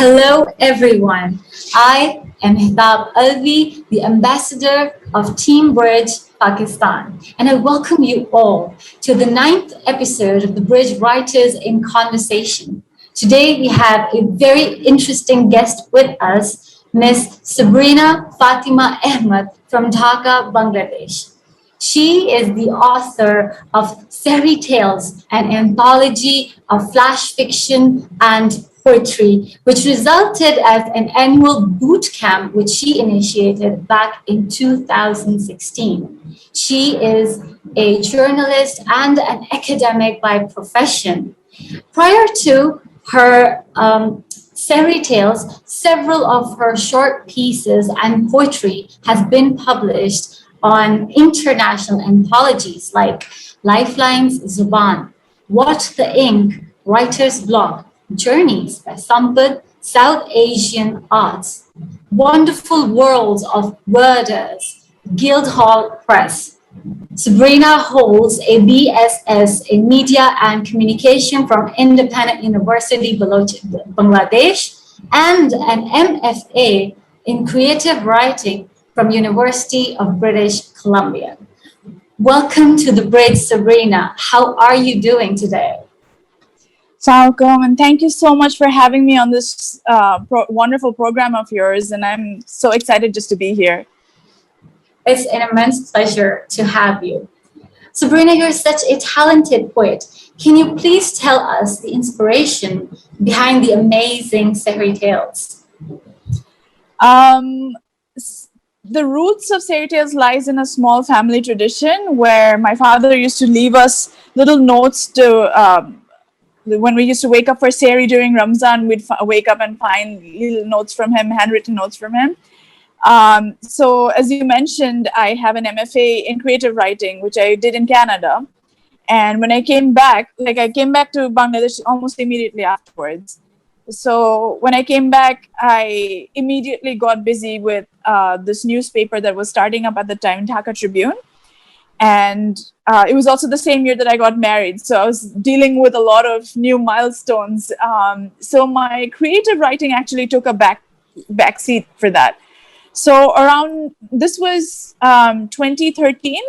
Hello, everyone. I am Hitab Alvi, the ambassador of Team Bridge Pakistan, and I welcome you all to the ninth episode of the Bridge Writers in Conversation. Today, we have a very interesting guest with us, Miss Sabrina Fatma Ahmad from Dhaka, Bangladesh. She is the author of Sehri Tales, an anthology of flash fiction and poetry, which resulted as an annual boot camp which she initiated back in 2016. She is a journalist and an academic by profession. Prior to her Sehri Tales, several of her short pieces and poetry has been published on international anthologies like Lifeline's Zuban, What the Ink, Writer's Block, Journeys by Sampad, South Asian Arts, Wonderful Worlds of Worders, Guildhall Press. Sabrina holds a BSS in Media and Communication from Independent University Bangladesh and an MFA in Creative Writing from University of British Columbia. Welcome to the Bridge, Sabrina. How are you doing today? Assalamualaikum, and thank you so much for having me on this wonderful program of yours, and I'm so excited just to be here. It's an immense pleasure to have you. Sabrina, you're such a talented poet. Can you please tell us the inspiration behind the amazing Sehri Tales? The roots of Sehri Tales lies in a small family tradition where my father used to leave us little notes to when we used to wake up for Sehri during Ramzan, we'd wake up and find little notes from him, handwritten notes from him. So as you mentioned, I have an MFA in creative writing, which I did in Canada. And when I came back, I came back to Bangladesh almost immediately afterwards. So when I came back, I immediately got busy with this newspaper that was starting up at the time, Dhaka Tribune. And it was also the same year that I got married. So I was dealing with a lot of new milestones. So my creative writing actually took a back seat for that. So this was 2013.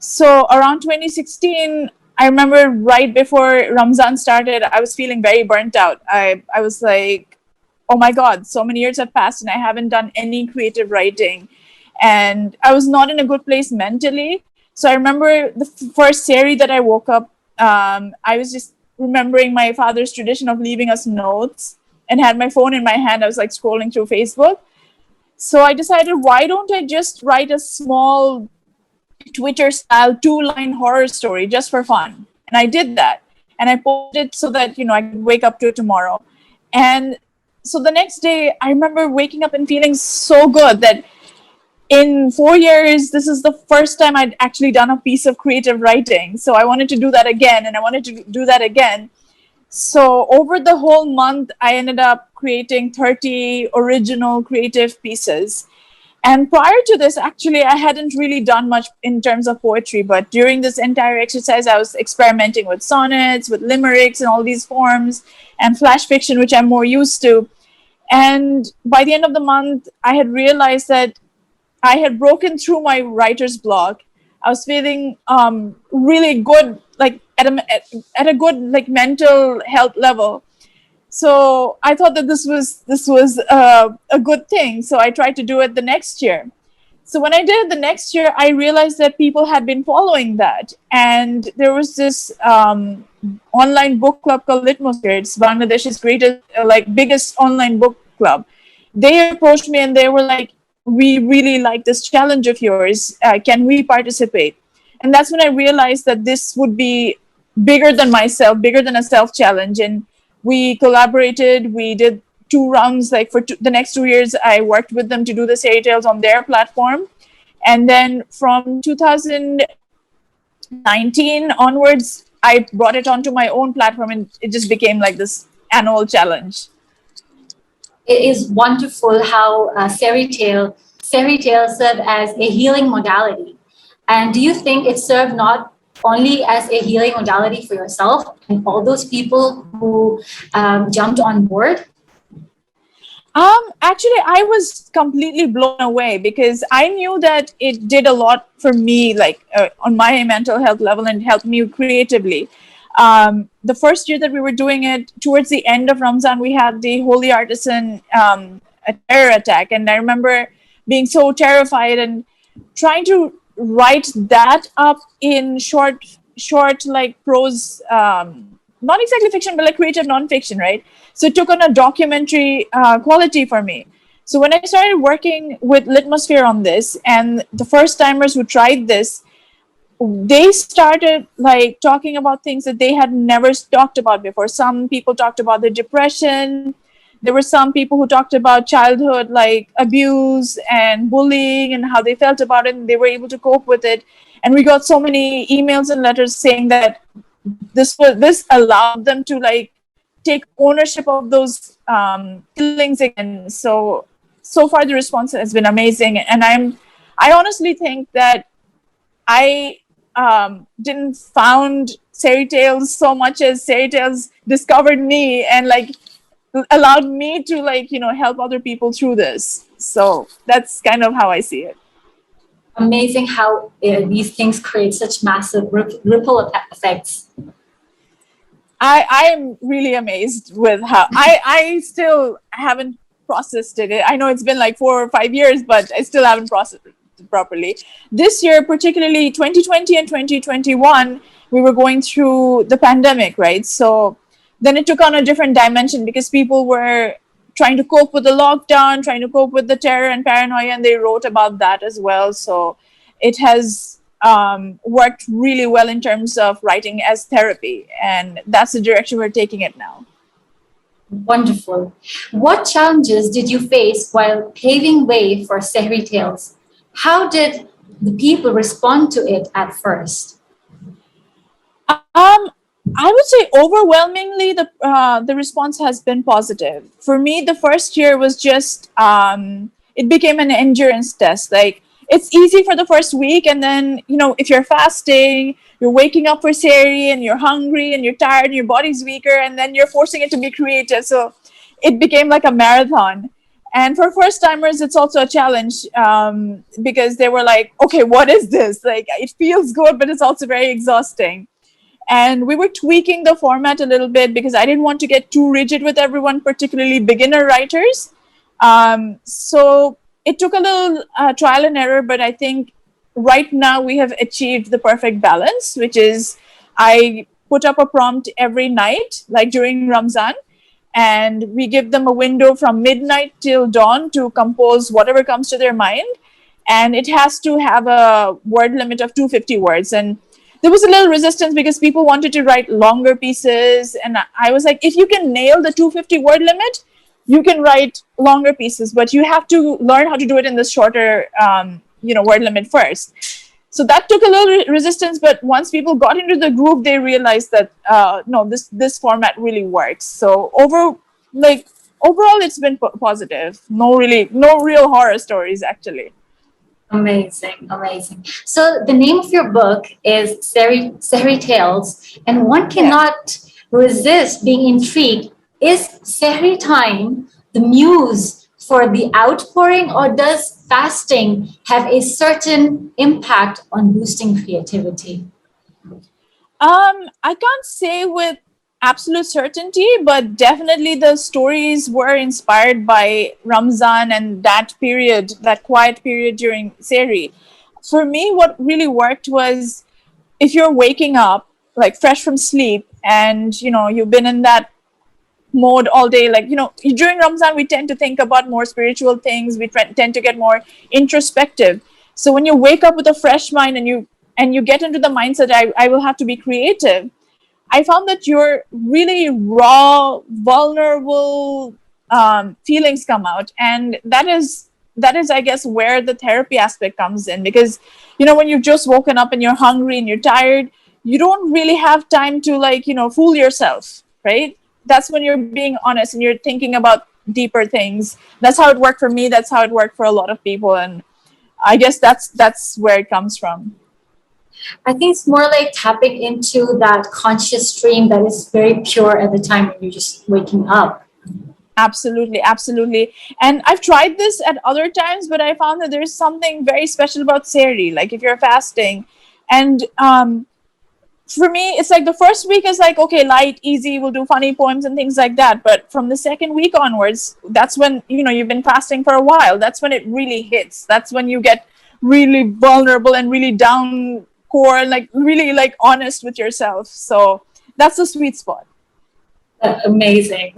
So around 2016, I remember right before Ramzan started, I was feeling very burnt out. I was like, oh my God, so many years have passed and I haven't done any creative writing. And I was not in a good place mentally. So I remember the first Sehri that I woke up, I was just remembering my father's tradition of leaving us notes and had my phone in my hand. I was like scrolling through Facebook. So I decided, why don't I just write a small Twitter-style 2-line horror story just for fun? And I did that. And I posted it so that, I could wake up to it tomorrow. And so the next day, I remember waking up and feeling so good that in 4 years, this is the first time I'd actually done a piece of creative writing. So I wanted to do that again, and I wanted to do that again. So over the whole month, I ended up creating 30 original creative pieces. And prior to this, actually, I hadn't really done much in terms of poetry. But during this entire exercise, I was experimenting with sonnets, with limericks, and all these forms, and flash fiction, which I'm more used to. And by the end of the month, I had realized that I had broken through my writer's block. I was feeling really good, at a good mental health level. So I thought that this was a good thing. So I tried to do it the next year. So when I did it the next year, I realized that people had been following that, and there was this online book club called Litmosphere. It's Bangladesh's greatest, biggest online book club. They approached me and they were like, we really like this challenge of yours. Can we participate? And that's when I realized that this would be bigger than myself, bigger than a self-challenge. And we collaborated. We did 2 rounds. For the next 2 years, I worked with them to do the Sehri Tales on their platform. And then from 2019 onwards, I brought it onto my own platform, and it just became like this annual challenge. It is wonderful how Sehri Tales serve as a healing modality. And do you think it served not only as a healing modality for yourself and all those people who jumped on board? Actually, I was completely blown away because I knew that it did a lot for me, like on my mental health level, and helped me creatively. The first year that we were doing it, towards the end of Ramzan, we had the Holy Artisan a terror attack, and I remember being so terrified and trying to write that up in short like prose, not exactly fiction but like creative nonfiction, right? So it took on a documentary quality for me. So when I started working with Litmosphere on this, and the first timers who tried this, they started like talking about things that they had never talked about before. Some people talked about their depression. There were some people who talked about childhood like abuse and bullying and how they felt about it, and they were able to cope with it. And we got so many emails and letters saying that this allowed them to like take ownership of those feelings again. So far the response has been amazing, and I honestly think that I didn't found Sehri Tales so much as Sehri Tales discovered me and like allowed me to like help other people through this. So that's kind of how I see it. Amazing how these things create such massive ripple effects. I am really amazed with how I still haven't processed it. I know it's been like 4 or 5 years, but I still haven't processed it properly. This year, particularly 2020 and 2021, we were going through the pandemic, right? So then it took on a different dimension because people were trying to cope with the lockdown, trying to cope with the terror and paranoia, and they wrote about that as well. So it has worked really well in terms of writing as therapy, and that's the direction we're taking it now. Wonderful. What challenges did you face while paving way for Sehri Tales? How did the people respond to it at first? Um, I would say overwhelmingly the response has been positive. For me, the first year was just it became an endurance test. Like it's easy for the first week, and then if you're fasting, you're waking up for seri, and you're hungry, and you're tired, and your body's weaker, and then you're forcing it to be creative. So it became like a marathon. And for first timers, it's also a challenge because they were like, okay, what is this? Like it feels good, but it's also very exhausting, and we were tweaking the format a little bit because I didn't want to get too rigid with everyone, particularly beginner writers. So it took a little trial and error, but I think right now we have achieved the perfect balance, which is I put up a prompt every night, like during Ramzan, and we give them a window from midnight till dawn to compose whatever comes to their mind. And it has to have a word limit of 250 words. And there was a little resistance because people wanted to write longer pieces, and I was like, if you can nail the 250 word limit, you can write longer pieces, but you have to learn how to do it in the shorter word limit first. So that took a little resistance, but once people got into the groove, they realized that no, this format really works. So overall it's been positive. No real horror stories actually. Amazing, amazing. So the name of your book is Sehri Tales, and one Yeah. cannot resist being intrigued. Is Sehri time the muse for the outpouring, or does fasting have a certain impact on boosting creativity? I can't say with absolute certainty, but definitely the stories were inspired by Ramzan and that period, that quiet period during Sehri. For me, what really worked was if you're waking up like fresh from sleep, and you've been in that mode all day, like during Ramzan we tend to think about more spiritual things, we tend to get more introspective. So when you wake up with a fresh mind, and you get into the mindset, I will have to be creative, I found that your really raw, vulnerable feelings come out, and that is, I guess, where the therapy aspect comes in. Because when you've just woken up and you're hungry and you're tired, you don't really have time to fool yourself, right? That's when you're being honest and you're thinking about deeper things. That's how it worked for me. That's how it worked for a lot of people, and I guess that's where it comes from. I think it's more like tapping into that conscious stream that is very pure at the time when you're just waking up. Absolutely, absolutely. And I've tried this at other times, but I found that there's something very special about Sehri. Like if you're fasting, and for me, it's like the first week is like, okay, light, easy, we'll do funny poems and things like that. But from the second week onwards, that's when, you've been fasting for a while. That's when it really hits. That's when you get really vulnerable and really down core, like really like honest with yourself. So that's the sweet spot. Amazing.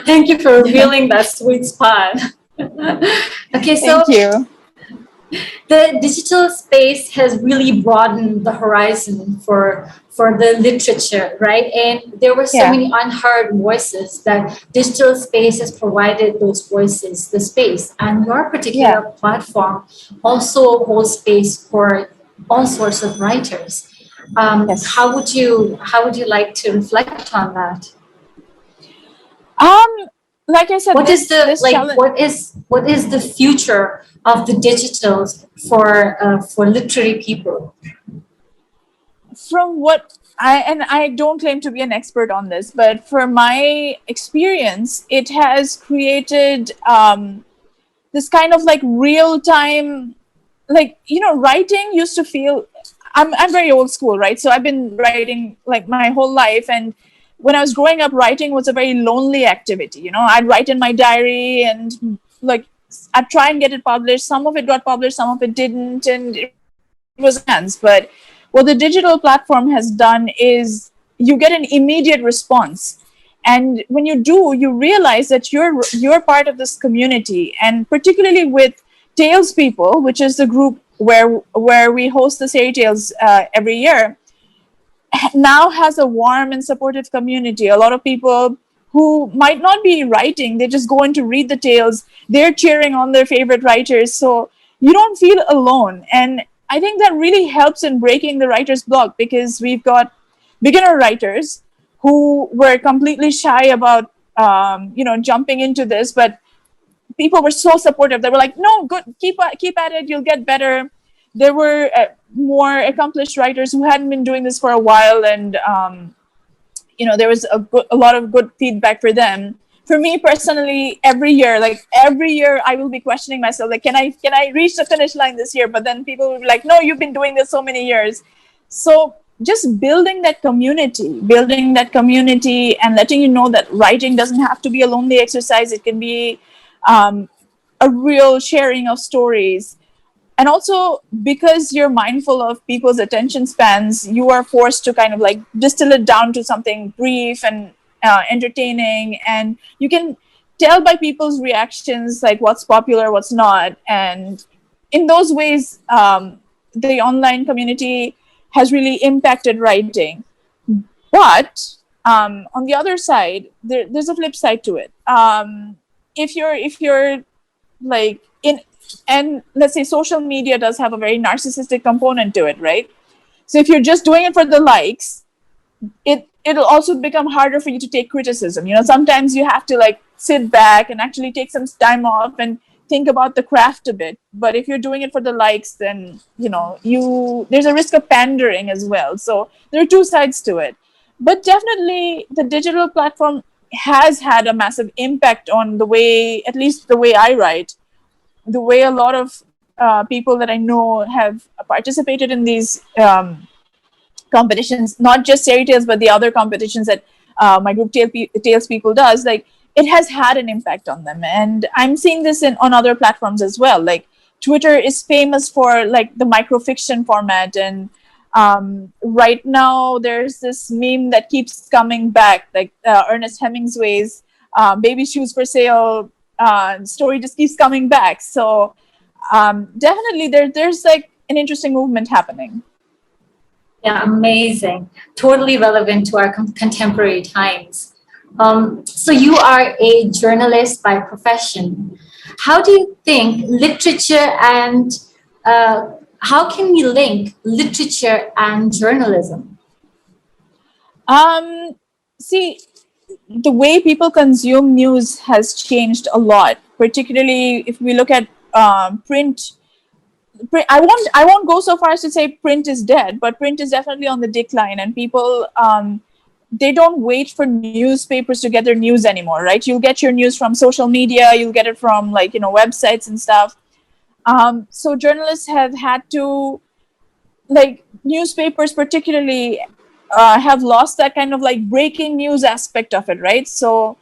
Thank you for revealing that sweet spot. Okay, so Thank you. the digital space has really broadened the horizon for the literature, right? And there were so Yeah. many unheard voices that digital space has provided those voices the space. And your Yeah. particular platform also holds space for all sorts of writers. Yes. How would you like to reflect on that? Um, like I said, What is the this like challenge what is the future of the digitals for literary people? from what I don't claim to be an expert on this, but for my experience, it has created this kind of like real time, like writing used to feel. I'm very old school, right? So I've been writing like my whole life, and when I was growing up, writing was a very lonely activity. I'd write in my diary, and like I'd try and get it published. Some of it got published, some of it didn't, and it was in my hands. But what the digital platform has done is you get an immediate response, and when you do, you realize that you're part of this community, and particularly with Tales People, which is the group where we host the Sehri Tales every year, now has a warm and supportive community. A lot of people who might not be writing, they just go in to read the tales. They're cheering on their favorite writers, so you don't feel alone. And I think that really helps in breaking the writer's block, because we've got beginner writers who were completely shy about jumping into this, but people were so supportive. They were like, no, good, keep at it, you'll get better. There were more accomplished writers who hadn't been doing this for a while, and there was a lot of good feedback for them. For me personally, every year I will be questioning myself, like, can I reach the finish line this year? But then people will be like, no, you've been doing this so many years. So just building that community and letting you know that writing doesn't have to be a lonely exercise. It can be um, a real sharing of stories. And also, because you're mindful of people's attention spans, you are forced to kind of like distill it down to something brief and entertaining, and you can tell by people's reactions like what's popular, what's not. And in those ways, the online community has really impacted writing. But on the other side, there's a flip side to it. If you're like in And let's say social media does have a very narcissistic component to it, right? So if you're just doing it for the likes, it'll also become harder for you to take criticism. Sometimes you have to like sit back and actually take some time off and think about the craft a bit. But if you're doing it for the likes, then you there's a risk of pandering as well. So there are two sides to it. But definitely the digital platform has had a massive impact on the way, at least the way I write, the way a lot of people that I know have participated in these competitions, not just Sehri Tales, but the other competitions that my group Tales People does, like it has had an impact on them. And I'm seeing this on other platforms as well. Like Twitter is famous for like the microfiction format, and right now there's this meme that keeps coming back, like Ernest Hemingway's "Baby Shoes for Sale" story just keeps coming back. So definitely there's like an interesting movement happening. Yeah, amazing. Totally relevant to our contemporary times. So you are a journalist by profession. How do you think literature and how can we link literature and journalism? Um, See, the way people consume news has changed a lot, particularly if we look at print. I won't go so far as to say print is dead, but print is definitely on the decline, and people they don't wait for newspapers to get their news anymore, right? You'll get your news from social media, you'll get it from like, websites and stuff. So journalists have had to, like, newspapers particularly have lost that kind of like breaking news aspect of it, right? So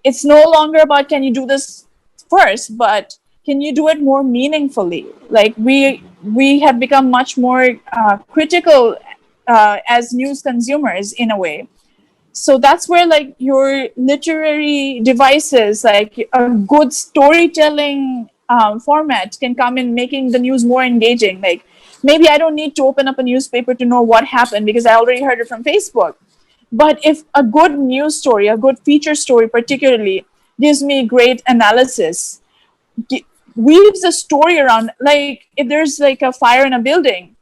it's no longer about can you do this first, but can you do it more meaningfully? Like we have become much more critical as news consumers in a way. So that's where like your literary devices, like a good storytelling format, can come in, making the news more engaging. Like maybe I don't need to open up a newspaper to know what happened because I already heard it from Facebook. But if a good news story, a good feature story particularly, gives me great analysis, weaves a story around, like if there's like a fire in a building,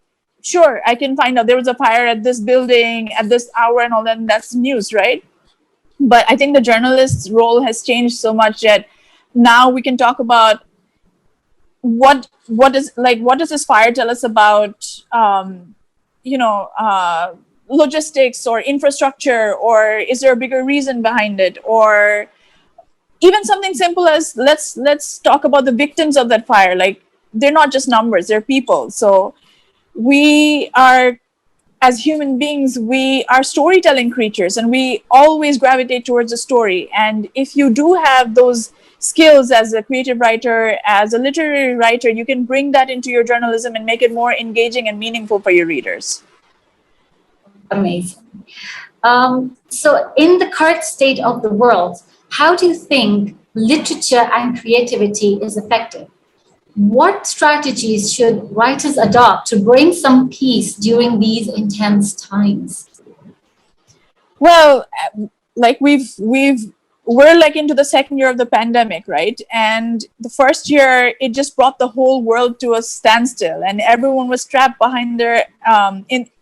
sure, I can find out there was a fire at this building at this hour and all that, and that's news, right? But I think the journalist's role has changed so much that now we can talk about what does this fire tell us about you know uh, logistics or infrastructure, or is there a bigger reason behind it, or even something simple as let's talk about the victims of that fire. Like they're not just numbers, they're people. So we are, as human beings, we are storytelling creatures, and we always gravitate towards a story. And if you do have those skills as a creative writer, as a literary writer, you can bring that into your journalism and make it more engaging and meaningful for your readers. Amazing. So, in the current state of the world, how do you think literature and creativity is affected? What strategies should writers adopt to bring some peace during these intense times? Well, like we're like into the second year of the pandemic, right? And the first year, it just brought the whole world to a standstill, and everyone was trapped behind their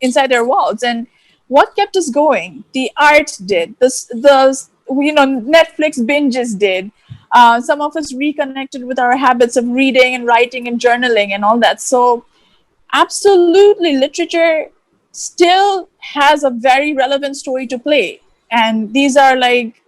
inside their walls. And what kept us going? The art did. Netflix binges did. Some of us reconnected with our habits of reading and writing and journaling and all that. So absolutely, literature still has a very relevant story to play, and these are like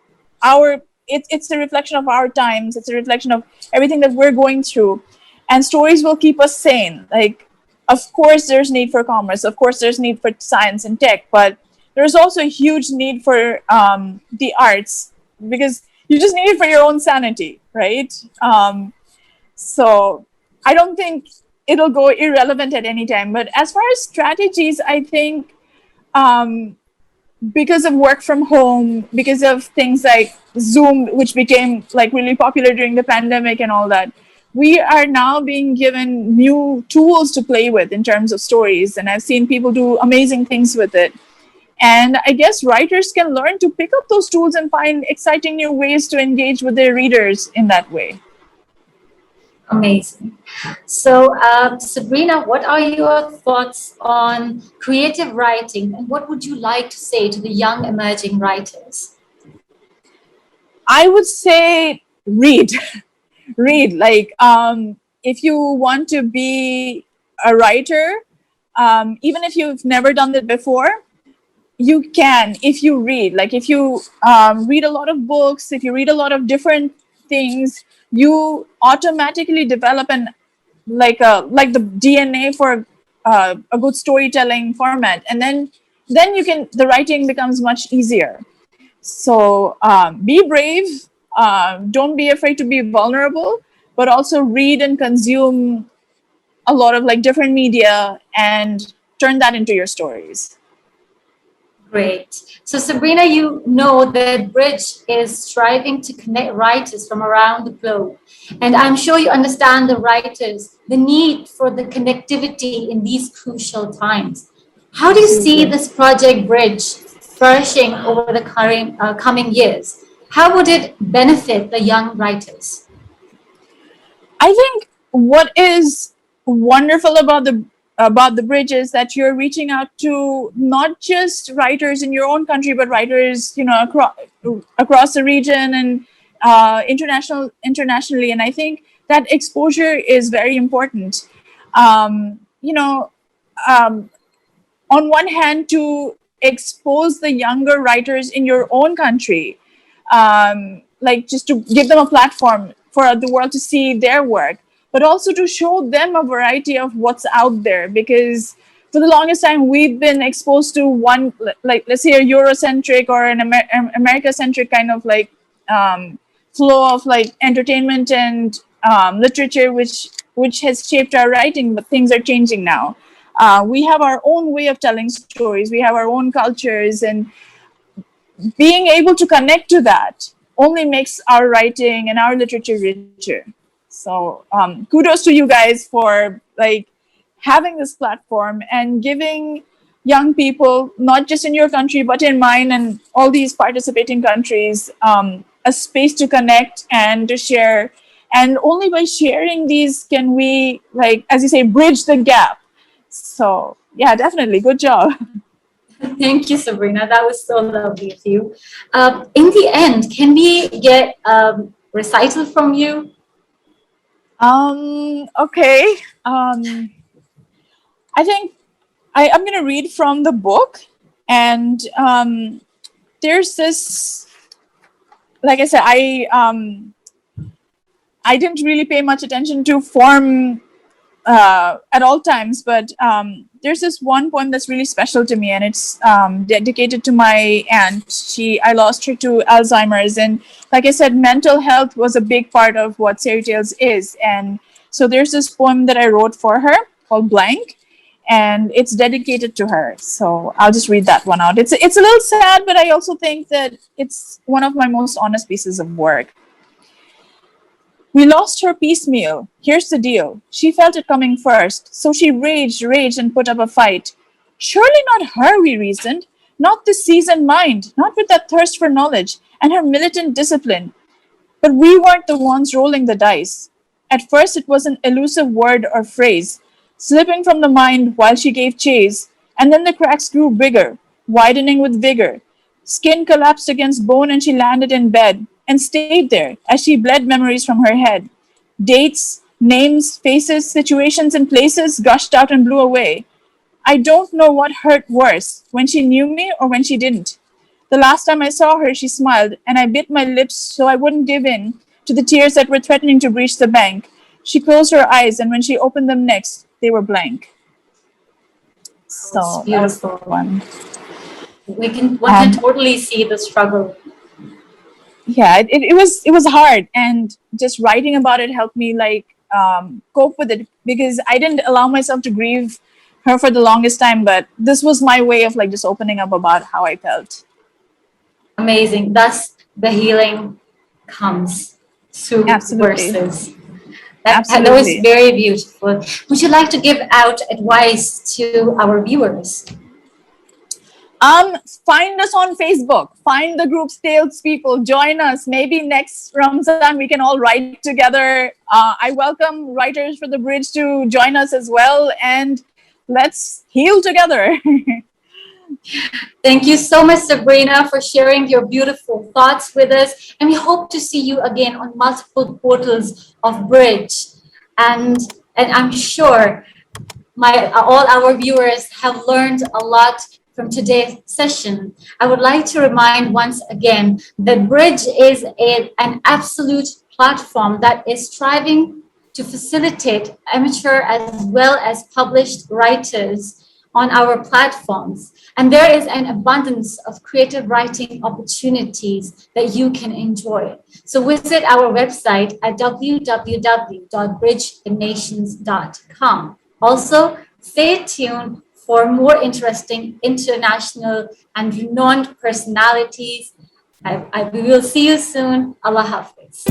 it's a reflection of our times, it's a reflection of everything that we're going through, and stories will keep us sane. Like, of course there's need for commerce, of course there's need for science and tech, but there's also a huge need for the arts, because you just need it for your own sanity, right? So I don't think it'll go irrelevant at any time. But as far as strategies, I think um, because of work from home, because of things like Zoom, which became like really popular during the pandemic and all that, we are now being given new tools to play with in terms of stories. And I've seen people do amazing things with it. And I guess writers can learn to pick up those tools and find exciting new ways to engage with their readers in that way. Amazing. So, Sabrina, what are your thoughts on creative writing, and what would you like to say to the young emerging writers? I would say read. Read. Like, if you want to be a writer, even if you've never done that before, you can if you read. Like, if you read a lot of books, if you read a lot of different things, you automatically develop an like the DNA for a good storytelling format, and then you can the writing becomes much easier. So be brave. Don't be afraid to be vulnerable, but also read and consume a lot of like different media and turn that into your stories. Great. So, Sabrina, you know that Bridge is striving to connect writers from around the globe. And I'm sure you understand the writers, the need for the connectivity in these crucial times. How do you see Absolutely. this project Bridge flourishing over the coming years? How would it benefit the young writers? I think what is wonderful about the bridge is that you're reaching out to not just writers in your own country, but writers, across the region and internationally. And I think that exposure is very important. Um, you know, um, on one hand, to expose the younger writers in your own country, like just to give them a platform for the world to see their work, but also to show them a variety of what's out there. Because for the longest time, we've been exposed to one, like let's say a Eurocentric or an America-centric kind of like flow of like entertainment and literature, which has shaped our writing. But things are changing now. We have our own way of telling stories. We have our own cultures, and being able to connect to that only makes our writing and our literature richer. So kudos to you guys for like having this platform and giving young people, not just in your country but in mine and all these participating countries, a space to connect and to share. And only by sharing these can we, like as you say, bridge the gap. So yeah, definitely good job. Thank you, Sabrina. That was so lovely of you. In the end, can we get recital from you? Okay. I think I'm going to read from the book. And there's this, like I said, I didn't really pay much attention to form at all times, but there's this one poem that's really special to me, and it's dedicated to my aunt. I lost her to Alzheimer's, and like I said, mental health was a big part of what Sehri Tales is. And so there's this poem that I wrote for her called Blank, and it's dedicated to her. So I'll just read that one out. It's a little sad, but I also think that it's one of my most honest pieces of work. We lost her piecemeal. Here's the deal. She felt it coming first, so she raged, and put up a fight. Surely not her, we reasoned. Not this seasoned mind, not with that thirst for knowledge and her militant discipline. But we weren't the ones rolling the dice. At first, it was an elusive word or phrase, slipping from the mind while she gave chase, and then the cracks grew bigger, widening with vigor. Skin collapsed against bone, and she landed in bed and stayed there as she bled memories from her head. Dates, names, faces, situations, and places gushed out and blew away. I don't know what hurt worse, when she knew me or when she didn't. The last time I saw her, she smiled, and I bit my lips so I wouldn't give in to the tears that were threatening to breach the bank. She closed her eyes, and when she opened them next, they were blank. It's So that was the beautiful. one. One can totally see the struggle. Yeah, it was hard, and just writing about it helped me like cope with it, because I didn't allow myself to grieve her for the longest time. But this was my way of like just opening up about how I felt. Amazing. Thus, the healing comes through Absolutely. verses. That was Absolutely. very beautiful. Would you like to give out advice to our viewers? Find us on Facebook. Find the group Tales People. Join us. Maybe next Ramzan we can all write together. I welcome writers for the bridge to join us as well, and let's heal together. Thank you so much, Sabrina, for sharing your beautiful thoughts with us. And we hope to see you again on multiple portals of Bridge. And I'm sure all our viewers have learned a lot from today's session. I would like to remind once again that Bridge is an absolute platform that is striving to facilitate amateur as well as published writers on our platforms. And there is an abundance of creative writing opportunities that you can enjoy. So visit our website at www.bridgethenations.com. Also, stay tuned for more interesting international and renowned personalities. We will see you soon. Allah Hafiz.